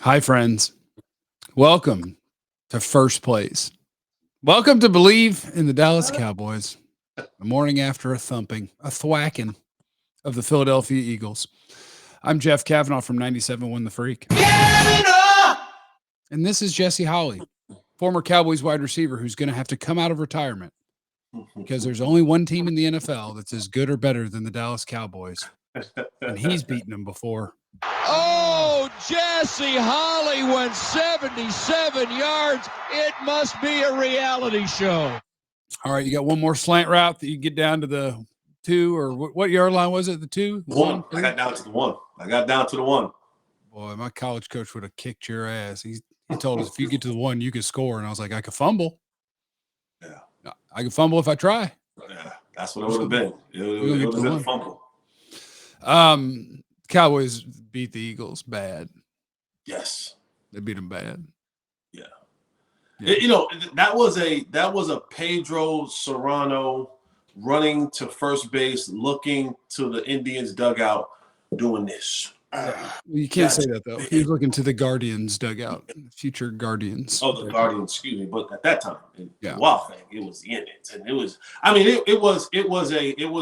Hi, friends. Welcome to First Place. Welcome to Believe in the Dallas Cowboys. The morning after a thumping, a thwacking of the Philadelphia Eagles. I'm Jeff Cavanaugh from 97 The Freak. And this is Jesse Holley, former Cowboys wide receiver who's going to have to come out of retirement because there's only one team in the NFL that's as good or better than the Dallas Cowboys. And he's beaten them before. Oh, Jesse Holley went 77 yards. It must be a reality show. All right, you got one more slant route that you get down to the 2, or what yard line was it? The 2? One. I got down to the 1. Boy, my college coach would have kicked your ass. He told us if you get to the 1, you could score. And I was like, I could fumble. Yeah. I could fumble if I try. Yeah, that's what it would have been. It would have been a fumble. Cowboys beat the Eagles bad. Yes. They beat them bad. Yeah. Yeah. That was a Pedro Serrano running to first base, looking to the Indians dugout, doing this. You can't say that, though. He's looking to the Guardians dugout, future Guardians. Oh, the Guardians, excuse me. But at that time, yeah. The Wild thing, it was in it. And it was, I mean, it was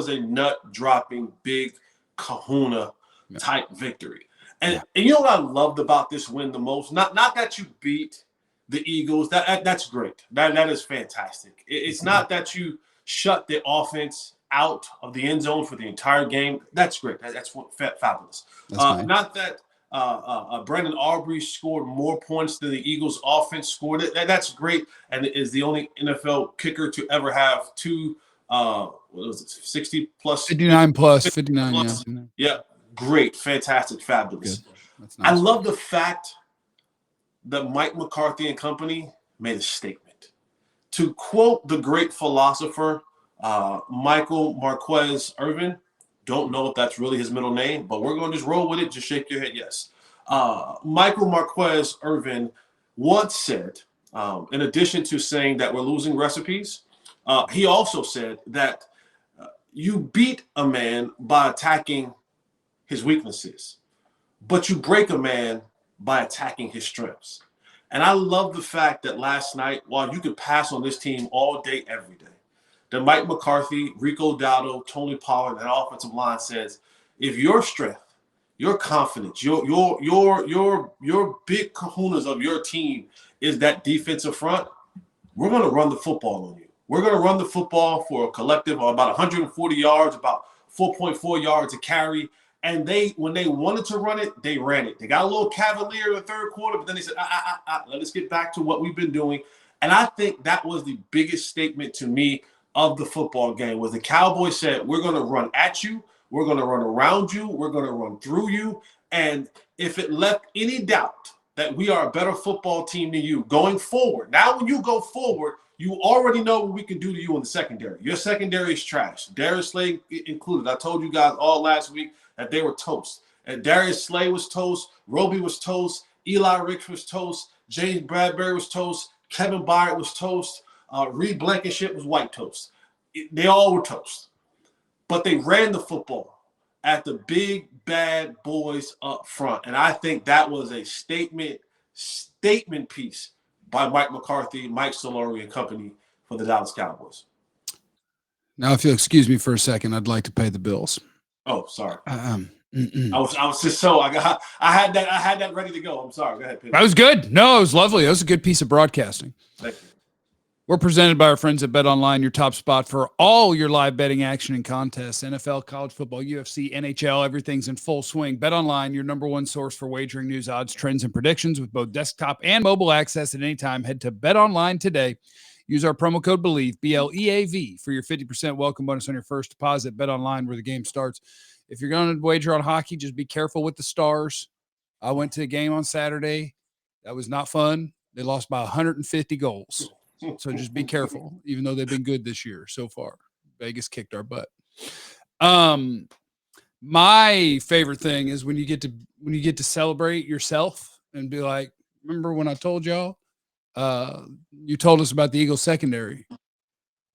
a nut-dropping, big Kahuna type victory. And you know what I loved about this win the most? Not that you beat the Eagles. That's great. That is fantastic. It's not that you shut the offense out of the end zone for the entire game. That's great. That's fabulous. Nice. Not that Brandon Aubrey scored more points than the Eagles offense scored. That's great, and is the only NFL kicker to ever have two 60 plus 59 plus 59 plus. Yeah, great, fantastic, fabulous. That's nice. I love the fact that Mike McCarthy and company made a statement. To quote the great philosopher Michael Marquez Irvin, don't know if that's really his middle name, but we're going to just roll with it. Just shake your head, yes. Michael Marquez Irvin once said, in addition to saying that we're losing recipes, he also said that you beat a man by attacking his weaknesses, but you break a man by attacking his strengths. And I love the fact that last night, while you could pass on this team all day, every day, that Mike McCarthy, Rico Dowdle, Tony Pollard, and offensive line says, if your strength, your confidence, your big kahunas of your team is that defensive front, we're going to run the football on you. We're going to run the football for a collective of about 140 yards, about 4.4 yards a carry. And when they wanted to run it, they ran it. They got a little cavalier in the third quarter, but then they said, let us get back to what we've been doing. And I think that was the biggest statement to me of the football game, was the Cowboys said, we're going to run at you, we're going to run around you, we're going to run through you. And if it left any doubt that we are a better football team than you going forward, now when you go forward, you already know what we can do to you in the secondary. Your secondary is trash. Darius Slay included. I told you guys all last week that they were toast. And Darius Slay was toast. Roby was toast. Eli Ricks was toast. James Bradbury was toast. Kevin Byard was toast. Reed Blankenship was white toast. They all were toast. But they ran the football at the big, bad boys up front. And I think that was a statement piece by Mike McCarthy, Mike Solari, and company for the Dallas Cowboys. Now, if you'll excuse me for a second, I'd like to pay the bills. Oh, sorry. I was just so I had that ready to go. I'm sorry. Go ahead, Peter. That was good. No, it was lovely. That was a good piece of broadcasting. Thank you. We're presented by our friends at BetOnline, your top spot for all your live betting action and contests. NFL, college football, UFC, NHL, everything's in full swing. BetOnline, your number one source for wagering news, odds, trends, and predictions with both desktop and mobile access at any time. Head to BetOnline today. Use our promo code BELIEVE, BLEAV, for your 50% welcome bonus on your first deposit. BetOnline, where the game starts. If you're going to wager on hockey, just be careful with the Stars. I went to a game on Saturday. That was not fun. They lost by 150 goals. So just be careful, even though they've been good this year so far. Vegas kicked our butt. My favorite thing is when you get to celebrate yourself and be like, remember when I told y'all? You told us about the Eagles secondary.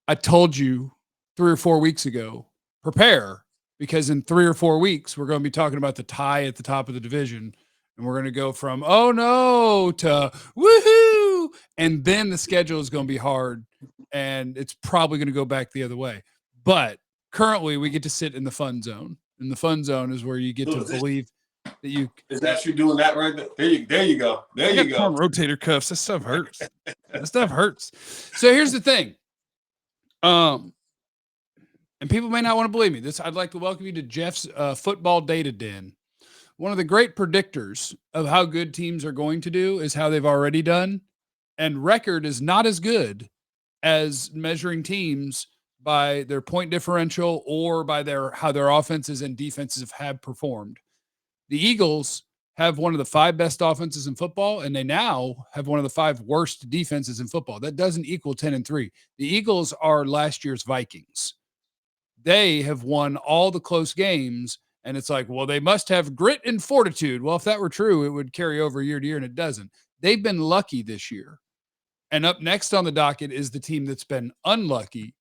I told you 3 or 4 weeks ago, prepare, because in 3 or 4 weeks, we're going to be talking about the tie at the top of the division, And we're going to go from, oh no, to woohoo. And then the schedule is going to be hard. And it's probably going to go back the other way. But currently, we get to sit in the fun zone. And the fun zone is where you get to believe that you. Is that you doing that right there? There you go. There you go. Torn rotator cuffs. That stuff hurts. That stuff hurts. So here's the thing. And people may not want to believe me. I'd like to welcome you to Jeff's football data den. One of the great predictors of how good teams are going to do is how they've already done. And record is not as good as measuring teams by their point differential or by how their offenses and defenses have performed. The Eagles have one of the 5 best offenses in football, and they now have one of the 5 worst defenses in football. That doesn't equal 10-3. The Eagles are last year's Vikings. They have won all the close games, and it's like, well, they must have grit and fortitude. Well, if that were true, it would carry over year to year, and it doesn't. They've been lucky this year. And up next on the docket is the team that's been unlucky,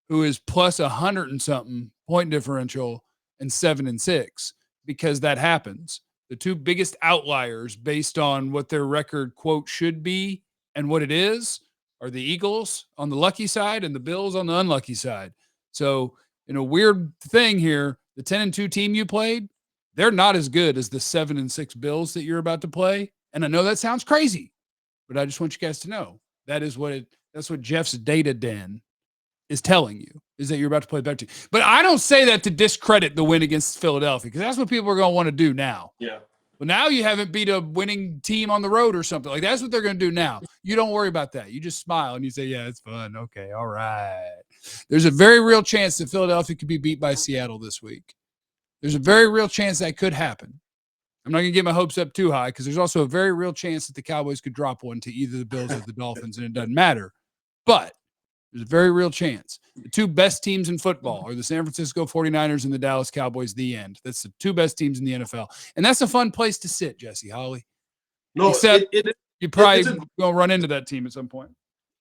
who is plus 100 and something point differential and 7-6, because that happens. The 2 biggest outliers based on what their record quote should be and what it is are the Eagles on the lucky side and the Bills on the unlucky side. So in a weird thing here, the 10-2 team you played, they're not as good as the 7-6 Bills that you're about to play. And I know that sounds crazy, but I just want you guys to know that's what Jeff's data den is telling you, is that you're about to play a better team. But I don't say that to discredit the win against Philadelphia, because that's what people are going to want to do now. Yeah. But now you haven't beat a winning team on the road or something. Like, that's what they're going to do now. You don't worry about that. You just smile and you say, yeah, it's fun. Okay, all right. There's a very real chance that Philadelphia could be beat by Seattle this week. There's a very real chance that could happen. I'm not going to get my hopes up too high, because there's also a very real chance that the Cowboys could drop one to either the Bills or the Dolphins, and it doesn't matter. But there's a very real chance. The 2 best teams in football are the San Francisco 49ers and the Dallas Cowboys, the end. That's the 2 best teams in the NFL. And that's a fun place to sit, Jesse Holly. No, except you're probably going to run into that team at some point.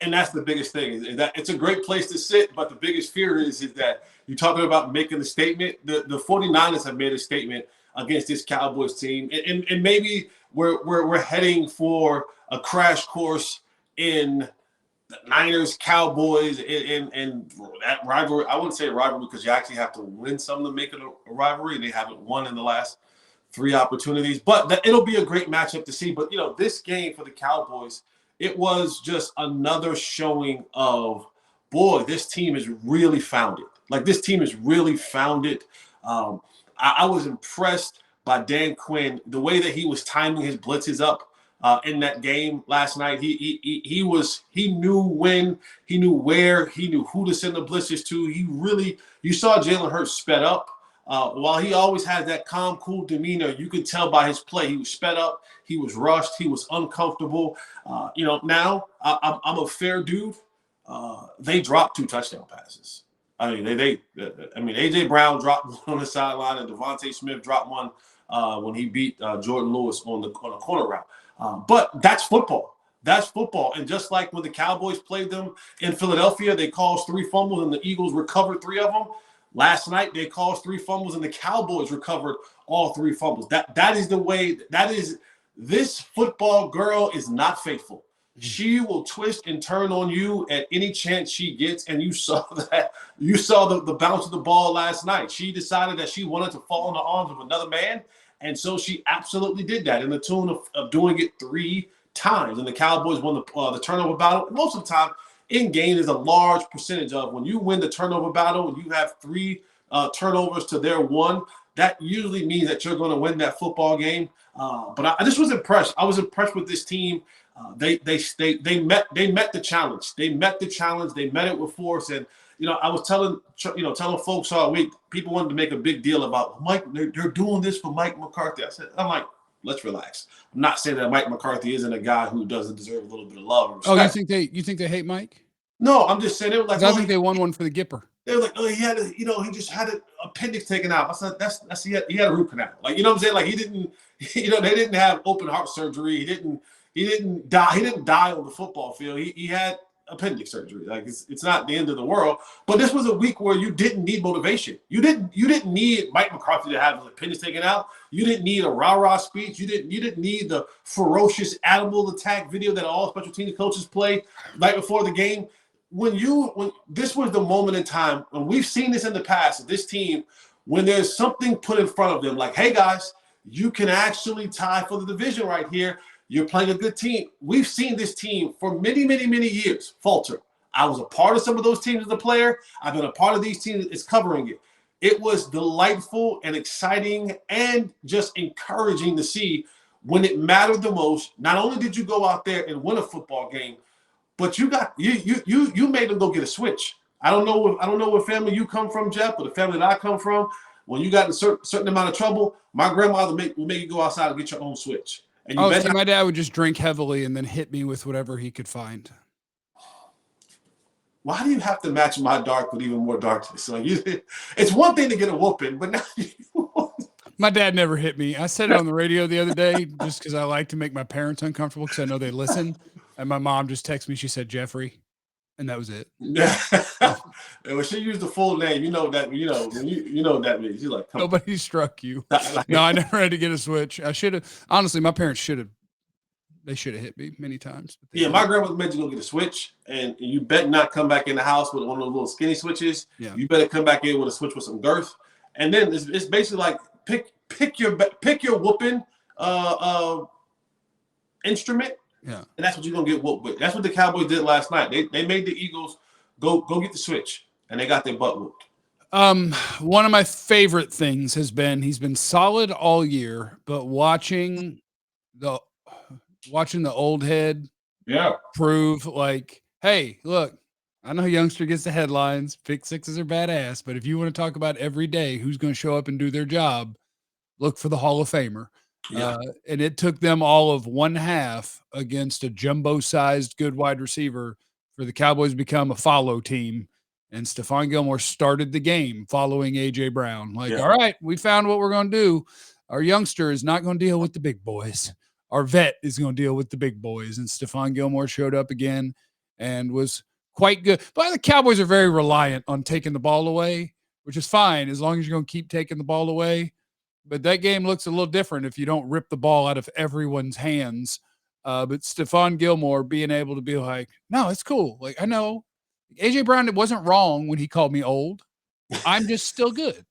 And that's the biggest thing, is that it's a great place to sit, but the biggest fear is that you're talking about making a statement. The 49ers have made a statement against this Cowboys team, and maybe we're heading for a crash course in the Niners, Cowboys, and that rivalry. I wouldn't say a rivalry, because you actually have to win some to make it a rivalry. They haven't won in the last 3 opportunities, but it'll be a great matchup to see. But, this game for the Cowboys, it was just another showing of, boy, this team has really found it. Like, this team has really found it. I was impressed by Dan Quinn, the way that he was timing his blitzes up in that game last night. He knew when, he knew where, he knew who to send the blitzes to. You saw Jalen Hurts sped up. While he always had that calm, cool demeanor, you could tell by his play he was sped up, he was rushed, he was uncomfortable. Now I'm a fair dude. They dropped 2 touchdown passes. I mean, AJ Brown dropped one on the sideline, and Devontae Smith dropped one when he beat Jordan Lewis on a corner route. But that's football. That's football. And just like when the Cowboys played them in Philadelphia, they caused 3 fumbles and the Eagles recovered 3 of them. Last night, they caused 3 fumbles and the Cowboys recovered all 3 fumbles. That is the way. This football girl is not faithful. She will twist and turn on you at any chance she gets, and you saw that. You saw the bounce of the ball last night. She decided that she wanted to fall in the arms of another man, and so she absolutely did that, in the tune of doing it 3 times. And the Cowboys won the turnover battle. Most of the time, in game is a large percentage of when you win the turnover battle and you have 3 turnovers to their 1. That usually means that you're going to win that football game. But I just was impressed. I was impressed with this team. They met the challenge. They met the challenge. They met it with force. And I was telling folks all week, people wanted to make a big deal about Mike. They're doing this for Mike McCarthy. I'm like, let's relax. I'm not saying that Mike McCarthy isn't a guy who doesn't deserve a little bit of love and respect. Oh, you think they hate Mike? No, I'm just saying they were like, I think they won one for the Gipper. They were like, oh, he just had an appendix taken out. I said, that's he had a root canal. Like, you know what I'm saying? Like, he didn't, they didn't have open heart surgery. He didn't die. He didn't die on the football field. He had appendix surgery. Like it's not the end of the world. But this was a week where you didn't need motivation. You didn't need Mike McCarthy to have his appendix taken out. You didn't need a rah-rah speech. You didn't need the ferocious animal attack video that all special teams coaches play right before the game. When this was the moment in time, and we've seen this in the past, this team, when there's something put in front of them, like, hey guys, you can actually tie for the division right here. You're playing a good team. We've seen this team for many, many, many years falter. I was a part of some of those teams as a player. I've been a part of these teams that's covering it. It was delightful and exciting and just encouraging to see when it mattered the most. Not only did you go out there and win a football game, but you made them go get a switch. I don't know what family you come from, Jeff, but the family that I come from, when you got in a certain amount of trouble, my grandmother would make you go outside and get your own switch. And my dad would just drink heavily and then hit me with whatever he could find. Why do you have to match my dark with even more darkness? Like it's one thing to get a whooping, but now my dad never hit me. I said it on the radio the other day just because I like to make my parents uncomfortable because I know they listen. And my mom just texted me. She said Jeffrey, and that was it. When she used the full name, you know what that means. She's like, nobody struck you. No, I never had to get a switch. I should have. Honestly, my parents should have. They should have hit me many times. Yeah, my grandmother made you go get a switch, and you better not come back in the house with one of those little skinny switches. Yeah. You better come back in with a switch with some girth. And then it's basically like pick your whooping instrument. Yeah, and that's what you're gonna get whooped with. That's what the Cowboys did last night. They made the Eagles go get the switch, and they got their butt whooped. One of my favorite things has been he's been solid all year, but watching the old head, prove like, hey, look, I know youngster gets the headlines. Pick sixes are badass, but if you want to talk about every day who's going to show up and do their job, look for the Hall of Famer. Yeah. And it took them all of one half against a jumbo-sized good wide receiver for the Cowboys to become a follow team. And Stefan Gilmore started the game following A.J. Brown. All right, we found what we're going to do. Our youngster is not going to deal with the big boys. Our vet is going to deal with the big boys. And Stefan Gilmore showed up again and was quite good. But the Cowboys are very reliant on taking the ball away, which is fine as long as you're going to keep taking the ball away. But that game looks a little different if you don't rip the ball out of everyone's hands. But Stefan Gilmore being able to be like, no, it's cool. Like, I know A.J. Brown wasn't wrong when he called me old. I'm just still good.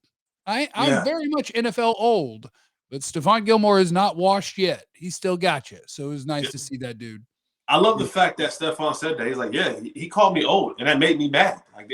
I'm very much NFL old, but Stefan Gilmore is not washed yet. He still got you. So it was nice to see that dude. I love the fact that Stefan said that. He's like, yeah, he called me old, and that made me mad. Like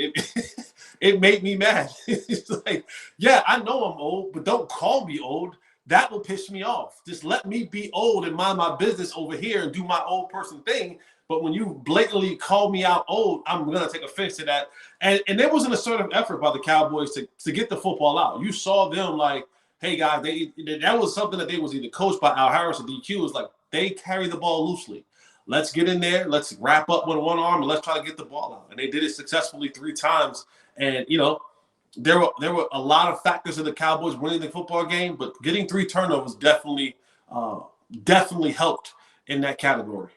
it made me mad. It's like, yeah, I know I'm old, but don't call me old. That will piss me off. Just let me be old and mind my business over here and do my old person thing. But when you blatantly call me out old, I'm going to take offense to that. And there was an assertive effort by the Cowboys to get the football out. You saw them like, hey, guys, that was something that they was either coached by Al Harris or DQ. It was like they carry the ball loosely. Let's get in there. Let's wrap up with one arm and let's try to get the ball out. And they did it successfully 3 times. And, there were a lot of factors in the Cowboys winning the football game, but getting 3 turnovers definitely helped in that category.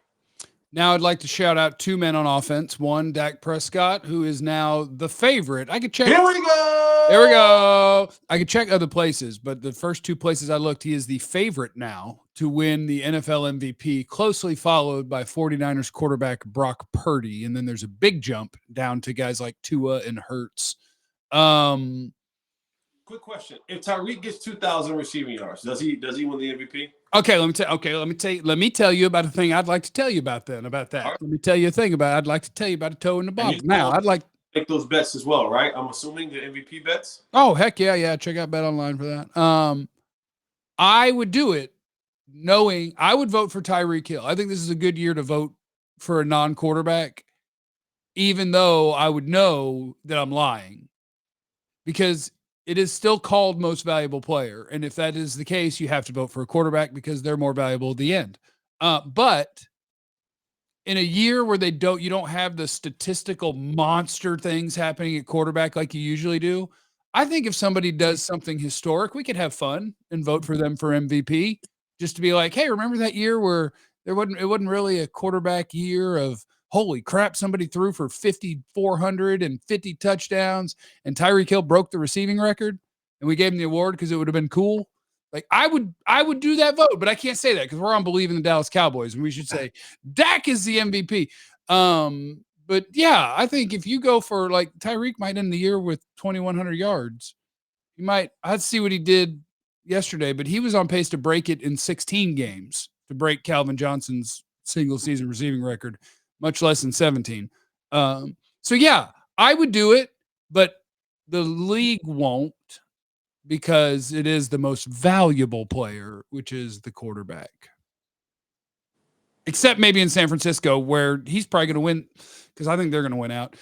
Now I'd like to shout out 2 men on offense. One, Dak Prescott, who is now the favorite. I could check. Here we go. There we go. I could check other places, but the first 2 places I looked, he is the favorite now to win the NFL MVP, closely followed by 49ers quarterback Brock Purdy. And then there's a big jump down to guys like Tua and Hurts. Quick question. If Tyreek gets 2,000 receiving yards, does he win the MVP? Okay, let me tell you about a thing I'd like to tell you about that. Right. Let me tell you a thing I'd like to tell you about a toe in the box. Now, I'd like to make those bets as well, right? I'm assuming the MVP bets. Oh, heck yeah. Check out Bet Online for that. I would do it knowing I would vote for Tyreek Hill. I think this is a good year to vote for a non-quarterback, even though I would know that I'm lying, because it is still called most valuable player. And if that is the case, you have to vote for a quarterback because they're more valuable at the end. But in a year where you don't have the statistical monster things happening at quarterback like you usually do, I think if somebody does something historic, we could have fun and vote for them for MVP, just to be like, hey, remember that year where it wasn't really a quarterback year of holy crap, somebody threw for 5,400 and 50 touchdowns, and Tyreek Hill broke the receiving record, and we gave him the award because it would have been cool. Like I would do that vote, but I can't say that because we're on Believe in the Dallas Cowboys, and we should say Dak is the MVP. But yeah, I think if you go for like Tyreek might end the year with 2,100 yards. He might. I'd see what he did yesterday, but he was on pace to break it in 16 games to break Calvin Johnson's single season receiving record, much less than 17. So yeah, I would do it, but the league won't because it is the most valuable player, which is the quarterback. Except maybe in San Francisco, where he's probably going to win, because I think they're going to win out.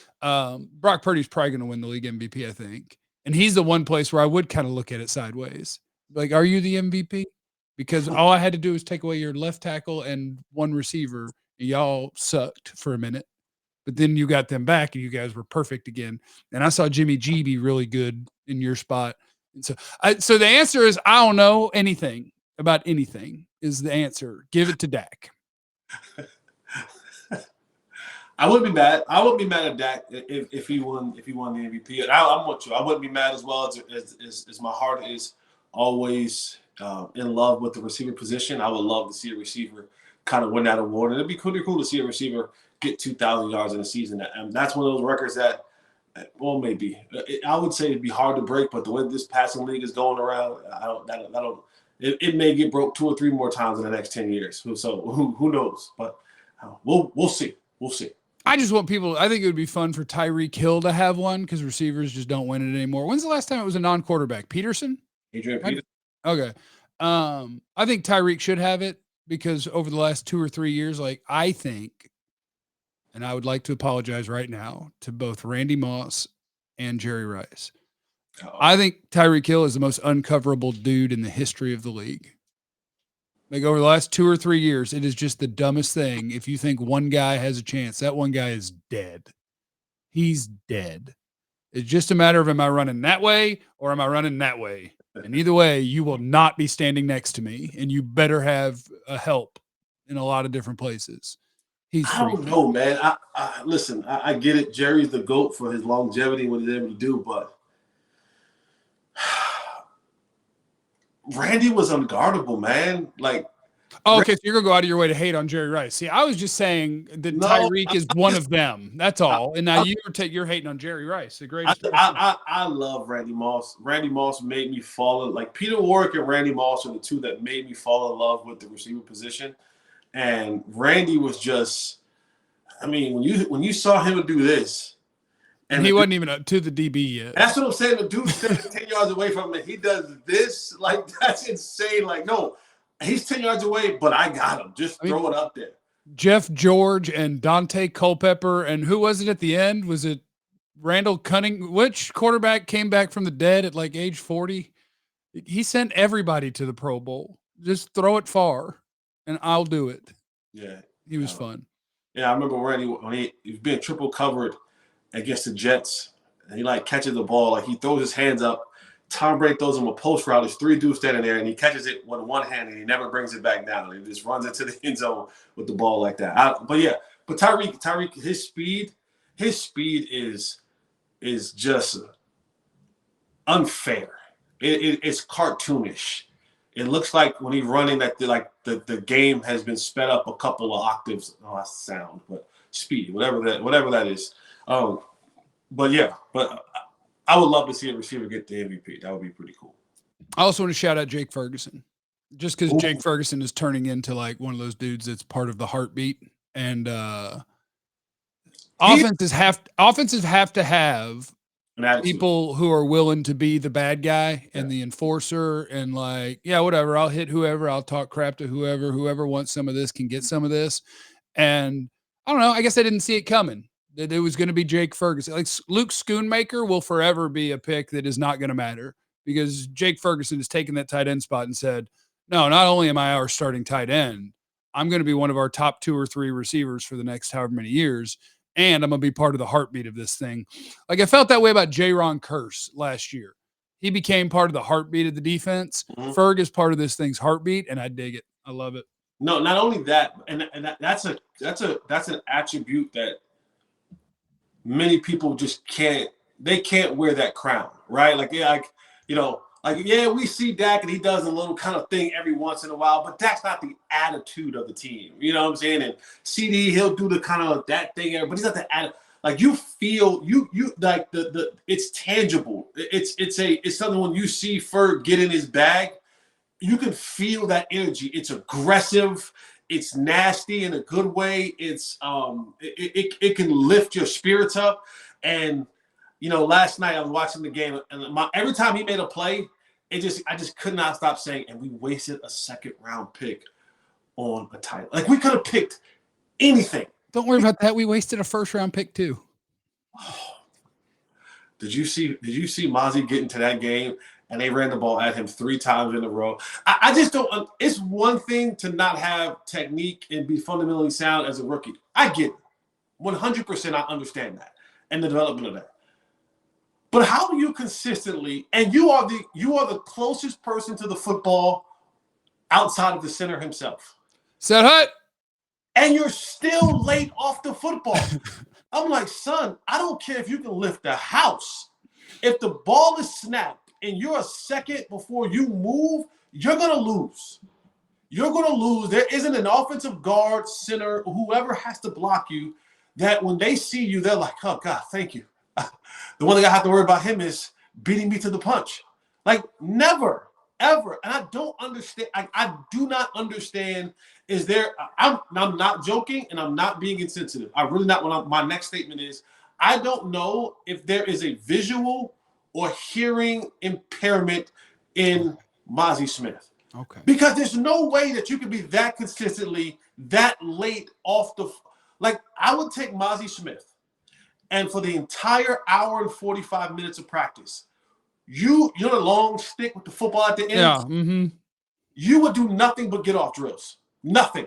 Brock Purdy's probably going to win the league MVP, I think. And he's the one place where I would kind of look at it sideways. Like, are you the MVP? Because all I had to do was take away your left tackle and one receiver. Y'all sucked for a minute. But then you got them back, and you guys were perfect again. And I saw Jimmy G be really good in your spot. And so the answer is I don't know anything about anything is the answer. Give it to Dak. I wouldn't be mad. I wouldn't be mad at Dak if he won the MVP. And I'm with you. I wouldn't be mad as well as my heart is always in love with the receiver position. I would love to see a receiver kind of win that award. And it'd be pretty cool to see a receiver get 2,000 yards in a season. And that's one of those records that, well, maybe I would say it'd be hard to break. But the way this passing league is going around, it may get broke 2 or 3 more times in the next 10 years. So who knows? But we'll see. We'll see. I just want people. I think it would be fun for Tyreek Hill to have one because receivers just don't win it anymore. When's the last time it was a non-quarterback? Peterson? Adrian Peterson. Okay. I think Tyreek should have it because over the last 2 or 3 years, like I think, and I would like to apologize right now to both Randy Moss and Jerry Rice. Uh-oh. I think Tyreek Hill is the most uncoverable dude in the history of the league. Like over the last 2 or 3 years, it is just the dumbest thing. If you think one guy has a chance, that one guy is dead. He's dead. It's just a matter of am I running that way or am I running that way? And either way, you will not be standing next to me, and you better have a help in a lot of different places. I don't know, man. Listen, I get it. Jerry's the GOAT for his longevity and what he's able to do, but Randy was unguardable, man. like Oh, okay, so you're gonna go out of your way to hate on Jerry Rice. See, I was just saying that Tyreek is one of them. That's all. And now you're hating on Jerry Rice, the greatest. I love Randy Moss. Randy Moss made me fall in, like Peter Warrick and Randy Moss are the two that made me fall in love with the receiver position. And Randy was just, I mean, when you saw him do this. And he wasn't even up to the DB yet. That's what I'm saying. The dude's 10 yards away from him. He does this. Like, that's insane. Like, no, he's 10 yards away, but I got him. Just throw it up there. Jeff George and Dante Culpepper. And who was it at the end? Was it Randall Cunningham? Which quarterback came back from the dead at like age 40? He sent everybody to the Pro Bowl. Just throw it far, and I'll do it. Yeah. He was fun. Yeah, I remember Randy when he was being triple covered against the Jets, and he like catches the ball, like he throws his hands up. Tom Brady throws him a post route. There's 3 dudes standing there, and he catches it with one hand, and he never brings it back down. He just runs into the end zone with the ball like that. But Tyreek, his speed is just unfair. It's cartoonish. It looks like when he's running that the game has been sped up a couple of octaves. Oh, that's sound, but speed, whatever that is. But I would love to see a receiver get the MVP. That would be pretty cool. I also want to shout out Jake Ferguson, just because Jake Ferguson is turning into like one of those dudes that's part of the heartbeat. And offenses have to have people who are willing to be the bad guy and the enforcer and like, yeah, whatever. I'll hit whoever. I'll talk crap to whoever wants some of this can get some of this. And I don't know. I guess I didn't see it coming. That it was going to be Jake Ferguson. Like Luke Schoonmaker will forever be a pick that is not going to matter because Jake Ferguson has taken that tight end spot and said, no, not only am I our starting tight end, I'm going to be one of our top 2 or 3 receivers for the next however many years. And I'm going to be part of the heartbeat of this thing. Like I felt that way about Jaron Kearse last year. He became part of the heartbeat of the defense. Mm-hmm. Ferg is part of this thing's heartbeat, and I dig it. I love it. No, not only that, and that's an attribute that many people just can't. They can't wear that crown, right? Like, yeah, yeah, we see Dak and he does a little kind of thing every once in a while, but Dak's not the attitude of the team. You know what I'm saying? And CD, he'll do the kind of that thing, but he's not the attitude. Like you feel you like the it's tangible. It's something when you see Ferg get in his bag, you can feel that energy. It's aggressive. It's nasty in a good way. It can lift your spirits up. And last night I was watching the game, and every time he made a play, I just could not stop saying, and we wasted a second-round pick on a title. Like we could have picked anything. Don't worry about that. We wasted a first-round pick too. Did you see Mozzie get into that game and they ran the ball at him 3 times in a row? I just don't. It's one thing to not have technique and be fundamentally sound as a rookie. I get it. 100% I understand that and the development of that. But how do you consistently, and you are the closest person to the football outside of the center himself. Set hut. And you're still late off the football. I'm like, son, I don't care if you can lift the house. If the ball is snapped and you're a second before you move, you're going to lose. You're going to lose. There isn't an offensive guard, center, whoever has to block you that when they see you, they're like, oh, God, thank you. The one thing I have to worry about him is beating me to the punch. Like, never, ever. And I don't understand. I do not understand. I'm not joking and I'm not being insensitive. I really not. My next statement is, I don't know if there is a visual or hearing impairment in Mozzie Smith. Okay. Because there's no way that you can be that consistently that late off the – like, I would take Mozzie Smith, and for the entire hour and 45 minutes of practice, you're a long stick with the football at the end. Yeah. Mm-hmm. You would do nothing but get off drills. Nothing.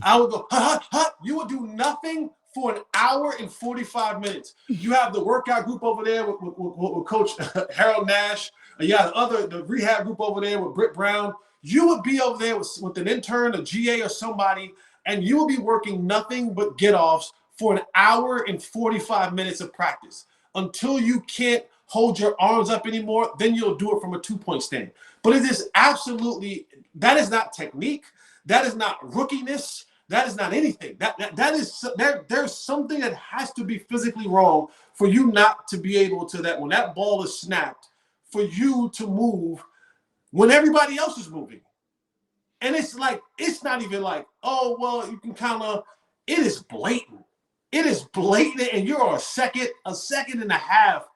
I would go, ha, ha, ha. You would do nothing for an hour and 45 minutes. You have the workout group over there with Coach Harold Nash. You have the rehab group over there with Britt Brown. You would be over there with an intern, a GA, or somebody, and you will be working nothing but get-offs for an hour and 45 minutes of practice. Until you can't hold your arms up anymore, then you'll do it from a two-point stand. But it is absolutely – that is not technique. That is not rookiness. That is not anything. There's something that has to be physically wrong for you not to be able to, that when that ball is snapped, for you to move when everybody else is moving. And it's like, it's not even like, oh, well, you can kind of, it is blatant. It is blatant, and you're a second and a half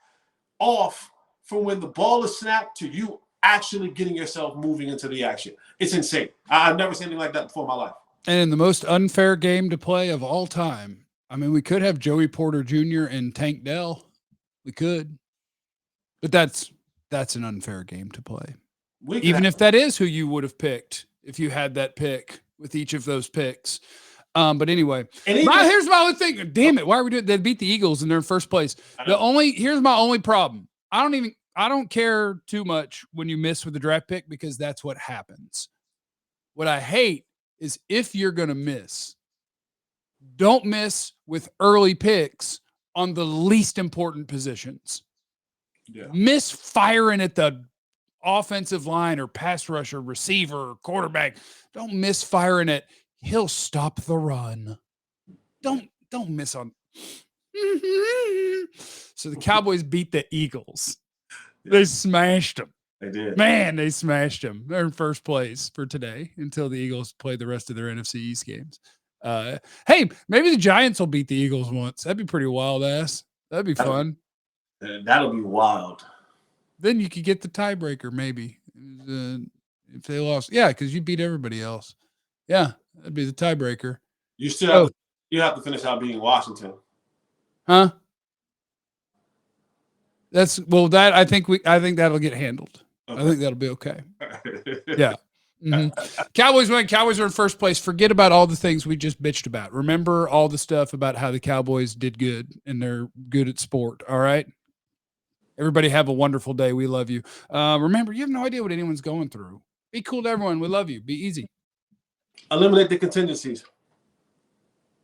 off from when the ball is snapped to you actually getting yourself moving into the action. It's insane. I've never seen anything like that before in my life. And in the most unfair game to play of all time, I mean, we could have Joey Porter Jr. and Tank Dell. We could. But that's an unfair game to play. Even if that is who you would have picked, if you had that pick with each of those picks. But anyway, here's my only thing. Damn it. Why are we doing? They beat the Eagles and they're in first place. Here's my only problem. I don't care too much when you miss with the draft pick, because that's what happens. What I hate is if you're going to miss, don't miss with early picks on the least important positions. Yeah. Miss firing at the offensive line or pass rusher, receiver, or quarterback. Don't miss firing at, he'll stop the run. Don't miss on. So the Cowboys beat the Eagles. They smashed them. They did. Man, they smashed them. They're in first place for today until the Eagles play the rest of their NFC East games. Hey, maybe the Giants will beat the Eagles once. That'd be pretty wild ass. That'd be fun. That'll be wild. Then you could get the tiebreaker, maybe, if they lost. Yeah, because you beat everybody else. Yeah, that'd be the tiebreaker. You still have to finish out beating Washington. Huh? I think that'll get handled. Okay. I think that'll be okay. Yeah. Mm-hmm. Cowboys win. Cowboys are in first place. Forget about all the things we just bitched about. Remember all the stuff about how the Cowboys did good and they're good at sport. All right. Everybody have a wonderful day. We love you. Remember, you have no idea what anyone's going through. Be cool to everyone. We love you. Be easy. Eliminate the contingencies.